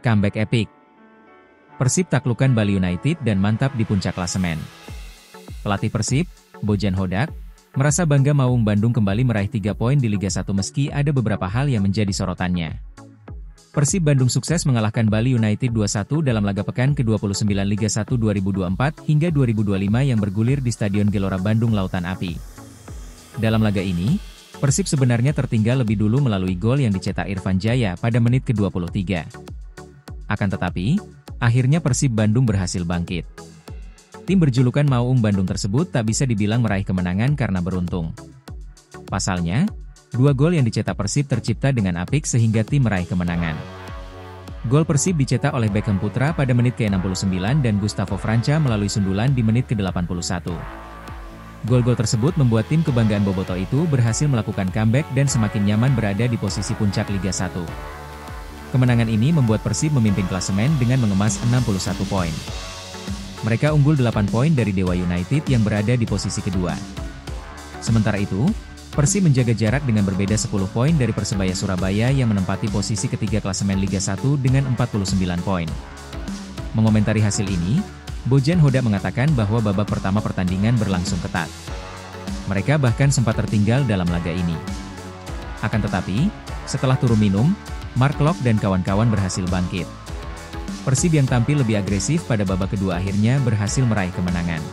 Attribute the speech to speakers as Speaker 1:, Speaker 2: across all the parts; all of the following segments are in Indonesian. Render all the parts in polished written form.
Speaker 1: Comeback epik. Persib taklukkan Bali United dan mantap di puncak klasemen. Pelatih Persib, Bojan Hodak, merasa bangga Maung Bandung kembali meraih 3 poin di Liga 1 meski ada beberapa hal yang menjadi sorotannya. Persib Bandung sukses mengalahkan Bali United 2-1 dalam laga pekan ke-29 Liga 1 2024 hingga 2025 yang bergulir di Stadion Gelora Bandung Lautan Api. Dalam laga ini, Persib sebenarnya tertinggal lebih dulu melalui gol yang dicetak Irfan Jaya pada menit ke-23. Akan tetapi, akhirnya Persib Bandung berhasil bangkit. Tim berjulukan Maung Bandung tersebut tak bisa dibilang meraih kemenangan karena beruntung. Pasalnya, 2 gol yang dicetak Persib tercipta dengan apik sehingga tim meraih kemenangan. Gol Persib dicetak oleh Beckham Putra pada menit ke-69 dan Gustavo Franca melalui sundulan di menit ke-81. Gol-gol tersebut membuat tim kebanggaan Boboto itu berhasil melakukan comeback dan semakin nyaman berada di posisi puncak Liga 1. Kemenangan ini membuat Persib memimpin klasemen dengan mengemas 61 poin. Mereka unggul 8 poin dari Dewa United yang berada di posisi kedua. Sementara itu, Persib menjaga jarak dengan berbeda 10 poin dari Persebaya Surabaya yang menempati posisi ketiga klasemen Liga 1 dengan 49 poin. Mengomentari hasil ini, Bojan Hodak mengatakan bahwa babak pertama pertandingan berlangsung ketat. Mereka bahkan sempat tertinggal dalam laga ini. Akan tetapi, setelah turun minum, Mark Klok dan kawan-kawan berhasil bangkit. Persib yang tampil lebih agresif pada babak kedua akhirnya berhasil meraih kemenangan.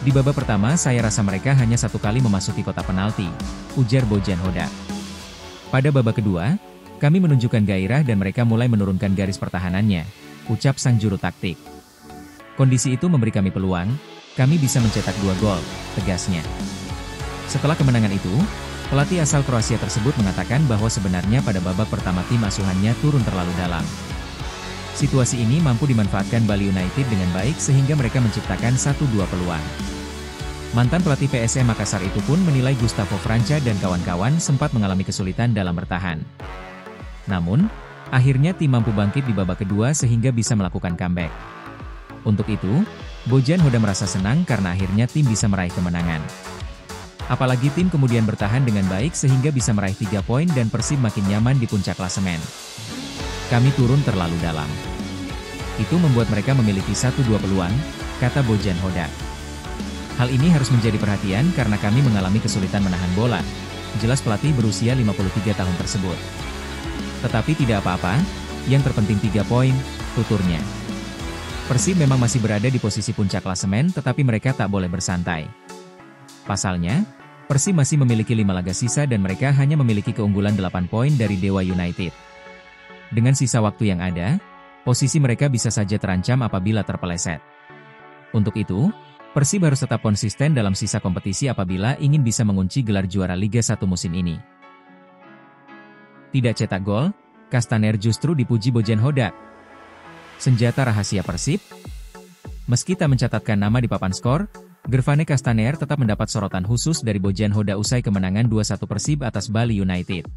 Speaker 1: Di babak pertama saya rasa mereka hanya 1 kali memasuki kotak penalti, ujar Bojan Hodak. Pada babak kedua, kami menunjukkan gairah dan mereka mulai menurunkan garis pertahanannya, ucap sang juru taktik. Kondisi itu memberi kami peluang, kami bisa mencetak 2 gol, tegasnya. Setelah kemenangan itu, pelatih asal Kroasia tersebut mengatakan bahwa sebenarnya pada babak pertama tim asuhannya turun terlalu dalam. Situasi ini mampu dimanfaatkan Bali United dengan baik sehingga mereka menciptakan 1-2 peluang. Mantan pelatih PSM Makassar itu pun menilai Gustavo Franca dan kawan-kawan sempat mengalami kesulitan dalam bertahan. Namun, akhirnya tim mampu bangkit di babak kedua sehingga bisa melakukan comeback. Untuk itu, Bojan Hodak merasa senang karena akhirnya tim bisa meraih kemenangan. Apalagi tim kemudian bertahan dengan baik sehingga bisa meraih 3 poin dan Persib makin nyaman di puncak klasemen. Kami turun terlalu dalam. Itu membuat mereka memiliki 1-2 peluang, kata Bojan Hodak. Hal ini harus menjadi perhatian karena kami mengalami kesulitan menahan bola, jelas pelatih berusia 53 tahun tersebut. Tetapi tidak apa-apa, yang terpenting 3 poin, tuturnya. Persib memang masih berada di posisi puncak klasemen tetapi mereka tak boleh bersantai. Pasalnya, Persib masih memiliki 5 laga sisa dan mereka hanya memiliki keunggulan 8 poin dari Dewa United. Dengan sisa waktu yang ada, posisi mereka bisa saja terancam apabila terpeleset. Untuk itu, Persib harus tetap konsisten dalam sisa kompetisi apabila ingin bisa mengunci gelar juara Liga 1 musim ini. Tidak cetak gol, Castaner justru dipuji Bojan Hodak. Senjata rahasia Persib? Meski tak mencatatkan nama di papan skor, Gervane Castaner tetap mendapat sorotan khusus dari Bojan Hodak usai kemenangan 2-1 Persib atas Bali United.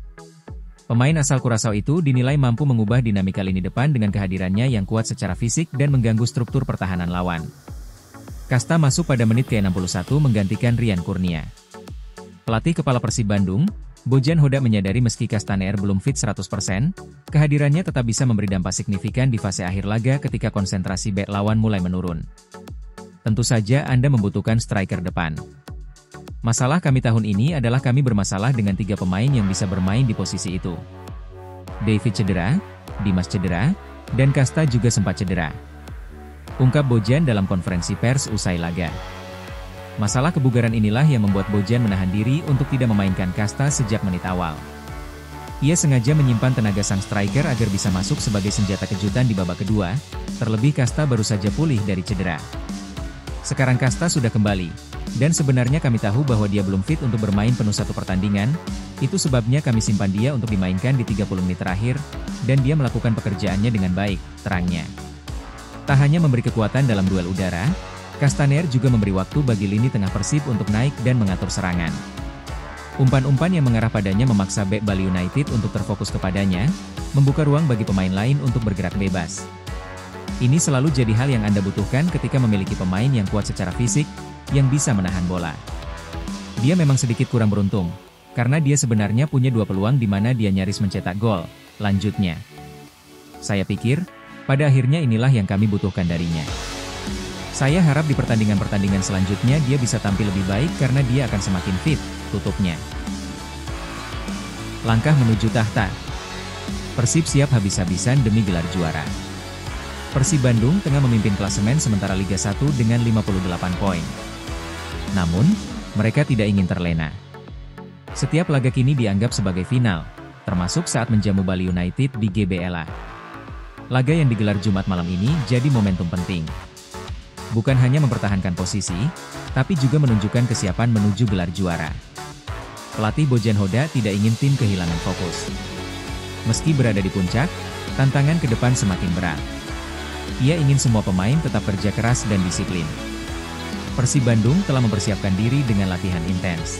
Speaker 1: Pemain asal Curaçao itu dinilai mampu mengubah dinamika lini depan dengan kehadirannya yang kuat secara fisik dan mengganggu struktur pertahanan lawan. Casta masuk pada menit ke-61 menggantikan Rian Kurnia. Pelatih kepala Persib Bandung, Bojan Hodak menyadari meski Castaner belum fit 100%, kehadirannya tetap bisa memberi dampak signifikan di fase akhir laga ketika konsentrasi bek lawan mulai menurun. Tentu saja Anda membutuhkan striker depan. Masalah kami tahun ini adalah kami bermasalah dengan 3 pemain yang bisa bermain di posisi itu. David cedera, Dimas cedera, dan Casta juga sempat cedera. Ungkap Bojan dalam konferensi pers usai laga. Masalah kebugaran inilah yang membuat Bojan menahan diri untuk tidak memainkan Casta sejak menit awal. Ia sengaja menyimpan tenaga sang striker agar bisa masuk sebagai senjata kejutan di babak kedua, terlebih Casta baru saja pulih dari cedera. Sekarang Casta sudah kembali, dan sebenarnya kami tahu bahwa dia belum fit untuk bermain penuh 1 pertandingan, itu sebabnya kami simpan dia untuk dimainkan di 30 menit terakhir, dan dia melakukan pekerjaannya dengan baik, terangnya. Tak hanya memberi kekuatan dalam duel udara, Castaner juga memberi waktu bagi lini tengah Persib untuk naik dan mengatur serangan. Umpan-umpan yang mengarah padanya memaksa bek Bali United untuk terfokus kepadanya, membuka ruang bagi pemain lain untuk bergerak bebas. Ini selalu jadi hal yang Anda butuhkan ketika memiliki pemain yang kuat secara fisik, yang bisa menahan bola. Dia memang sedikit kurang beruntung, karena dia sebenarnya punya 2 peluang di mana dia nyaris mencetak gol, lanjutnya. Saya pikir, pada akhirnya inilah yang kami butuhkan darinya. Saya harap di pertandingan-pertandingan selanjutnya dia bisa tampil lebih baik karena dia akan semakin fit, tutupnya. Langkah menuju tahta. Persib siap habis-habisan demi gelar juara. Persib Bandung tengah memimpin klasemen sementara Liga 1 dengan 58 poin. Namun, mereka tidak ingin terlena. Setiap laga kini dianggap sebagai final, termasuk saat menjamu Bali United di GBLA. Laga yang digelar Jumat malam ini jadi momentum penting. Bukan hanya mempertahankan posisi, tapi juga menunjukkan kesiapan menuju gelar juara. Pelatih Bojan Hoda tidak ingin tim kehilangan fokus. Meski berada di puncak, tantangan ke depan semakin berat. Ia ingin semua pemain tetap kerja keras dan disiplin. Persib Bandung telah mempersiapkan diri dengan latihan intens.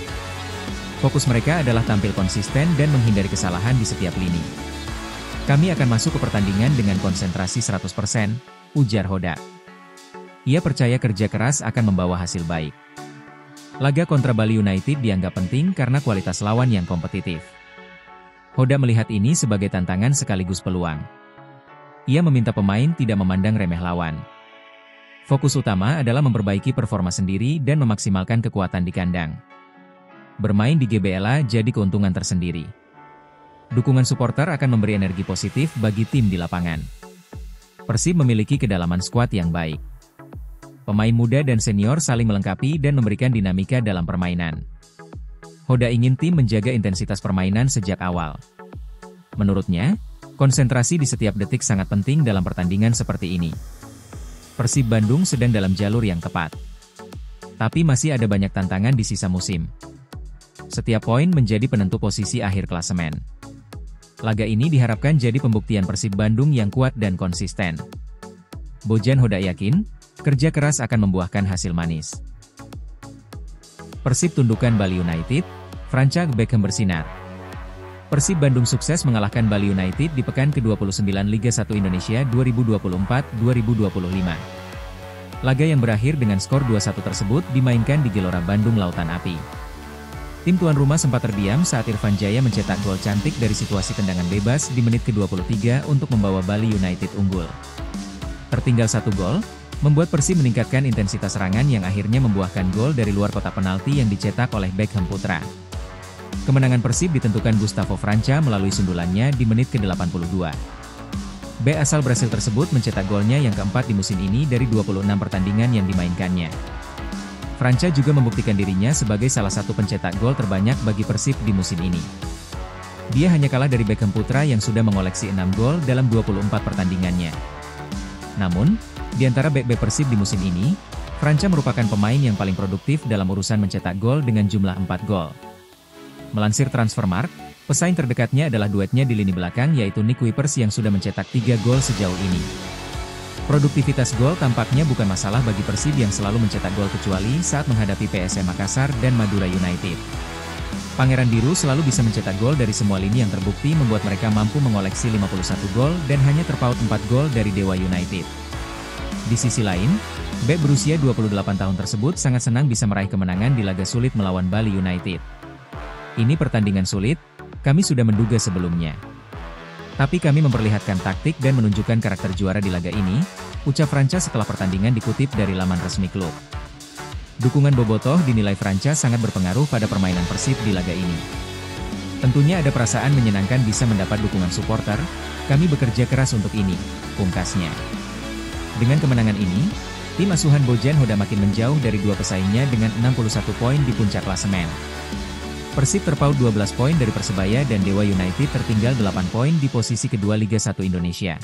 Speaker 1: Fokus mereka adalah tampil konsisten dan menghindari kesalahan di setiap lini. Kami akan masuk ke pertandingan dengan konsentrasi 100%, ujar Hoda. Ia percaya kerja keras akan membawa hasil baik. Laga kontra Bali United dianggap penting karena kualitas lawan yang kompetitif. Hoda melihat ini sebagai tantangan sekaligus peluang. Ia meminta pemain tidak memandang remeh lawan. Fokus utama adalah memperbaiki performa sendiri dan memaksimalkan kekuatan di kandang. Bermain di GBLA jadi keuntungan tersendiri. Dukungan supporter akan memberi energi positif bagi tim di lapangan. Persib memiliki kedalaman skuad yang baik. Pemain muda dan senior saling melengkapi dan memberikan dinamika dalam permainan. Hoda ingin tim menjaga intensitas permainan sejak awal. Menurutnya, konsentrasi di setiap detik sangat penting dalam pertandingan seperti ini. Persib Bandung sedang dalam jalur yang tepat. Tapi masih ada banyak tantangan di sisa musim. Setiap poin menjadi penentu posisi akhir klasemen. Laga ini diharapkan jadi pembuktian Persib Bandung yang kuat dan konsisten. Bojan Hoda yakin, kerja keras akan membuahkan hasil manis. Persib tundukkan Bali United, Franca Beckham bersinar. Persib Bandung sukses mengalahkan Bali United di pekan ke-29 Liga 1 Indonesia 2024-2025. Laga yang berakhir dengan skor 2-1 tersebut dimainkan di Gelora Bandung Lautan Api. Tim tuan rumah sempat terdiam saat Irfan Jaya mencetak gol cantik dari situasi tendangan bebas di menit ke-23 untuk membawa Bali United unggul. Tertinggal 1 gol, membuat Persib meningkatkan intensitas serangan yang akhirnya membuahkan gol dari luar kotak penalti yang dicetak oleh Beckham Putra. Kemenangan Persib ditentukan Gustavo Franca melalui sundulannya di menit ke-82. Bek asal Brasil tersebut mencetak golnya yang keempat di musim ini dari 26 pertandingan yang dimainkannya. Franca juga membuktikan dirinya sebagai salah satu pencetak gol terbanyak bagi Persib di musim ini. Dia hanya kalah dari Beckham Putra yang sudah mengoleksi 6 gol dalam 24 pertandingannya. Namun, di antara bek-bek Persib di musim ini, Franca merupakan pemain yang paling produktif dalam urusan mencetak gol dengan jumlah 4 gol. Melansir Transfermarkt, pesaing terdekatnya adalah duetnya di lini belakang yaitu Nick Kuipers yang sudah mencetak 3 gol sejauh ini. Produktivitas gol tampaknya bukan masalah bagi Persib yang selalu mencetak gol kecuali saat menghadapi PSM Makassar dan Madura United. Pangeran Biru selalu bisa mencetak gol dari semua lini yang terbukti membuat mereka mampu mengoleksi 51 gol dan hanya terpaut 4 gol dari Dewa United. Di sisi lain, bek berusia 28 tahun tersebut sangat senang bisa meraih kemenangan di laga sulit melawan Bali United. Ini pertandingan sulit, kami sudah menduga sebelumnya. Tapi kami memperlihatkan taktik dan menunjukkan karakter juara di laga ini, ucap Franca setelah pertandingan dikutip dari laman resmi klub. Dukungan Bobotoh dinilai Franca sangat berpengaruh pada permainan Persib di laga ini. Tentunya ada perasaan menyenangkan bisa mendapat dukungan supporter, kami bekerja keras untuk ini, pungkasnya. Dengan kemenangan ini, tim asuhan Bojan Hoda makin menjauh dari dua pesaingnya dengan 61 poin di puncak klasemen. Persib terpaut 12 poin dari Persebaya dan Dewa United tertinggal 8 poin di posisi kedua Liga 1 Indonesia.